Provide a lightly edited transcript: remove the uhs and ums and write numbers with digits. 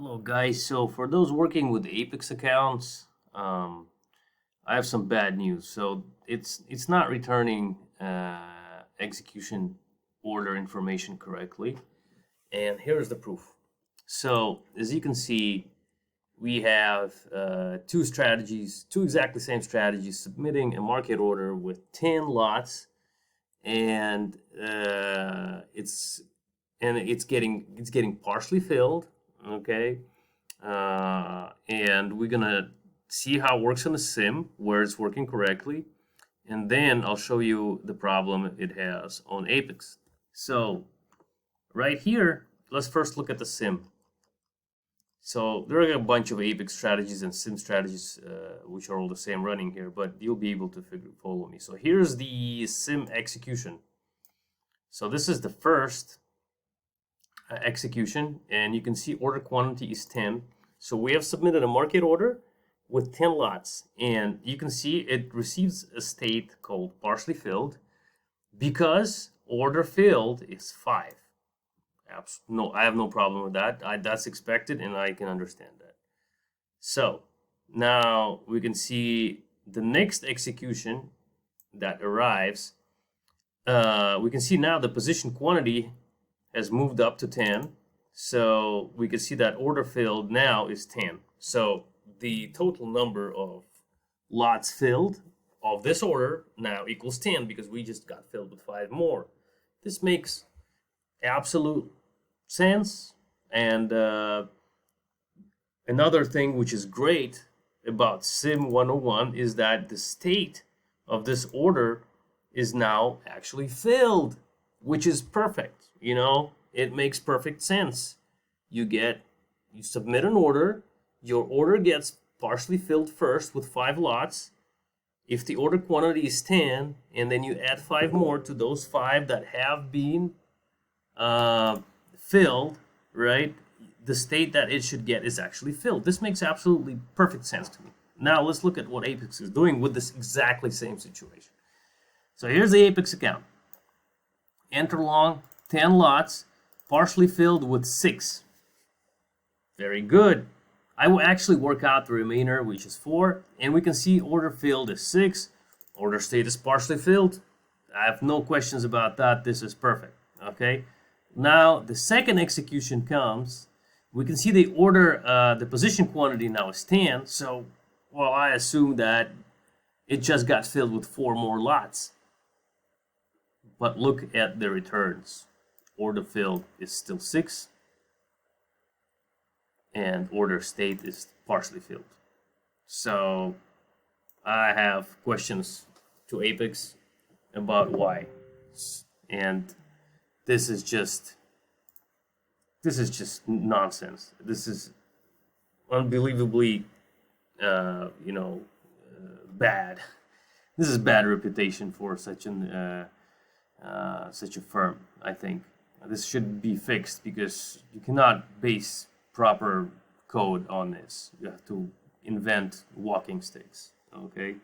Hello guys, so for those working with Apex accounts, I have some bad news. So it's not returning execution order information correctly, and here's the proof. So as you can see, we have two strategies, two exactly same strategies, submitting a market order with 10 lots, and it's getting partially filled. Okay, and we're gonna see how it works on the sim where it's working correctly, and then I'll show you the problem it has on Apex. So right here, let's first look at the sim. So there are a bunch of Apex strategies and sim strategies which are all the same running here, but you'll be able to follow me. So here's the sim execution. So this is the first execution, and you can see order quantity is 10. So we have submitted a market order with 10 lots, and you can see it receives a state called partially filled because order filled is 5. No, I have no problem with that. That's expected, and I can understand that. So now we can see the next execution that arrives. We can see now the position quantity has moved up to 10. So we can see that order filled now is 10. So the total number of lots filled of this order now equals 10 because we just got filled with 5 more. This makes absolute sense. And another thing which is great about Sim 101 is that the state of this order is now actually filled, which is perfect. You know, it makes perfect sense. You submit an order, your order gets partially filled first with 5 lots. If the order quantity is 10, and then you add 5 more to those 5 that have been filled, right? The state that it should get is actually filled. This makes absolutely perfect sense to me. Now let's look at what Apex is doing with this exactly same situation. So here's the Apex account. Enter long, 10 lots, partially filled with 6. Very good. I will actually work out the remainder, which is 4, and we can see order filled is 6. Order state is partially filled. I have no questions about that. This is perfect. Okay. Now the second execution comes. We can see the order, the position quantity now is 10. So, well, I assume that it just got filled with 4 more lots. But look at the returns. Order filled is still 6, and order state is partially filled. So I have questions to Apex about why, and this is just nonsense. This is unbelievably, bad. This is bad reputation for such a firm. I think this should be fixed because you cannot base proper code on this. You have to invent walking sticks. Okay.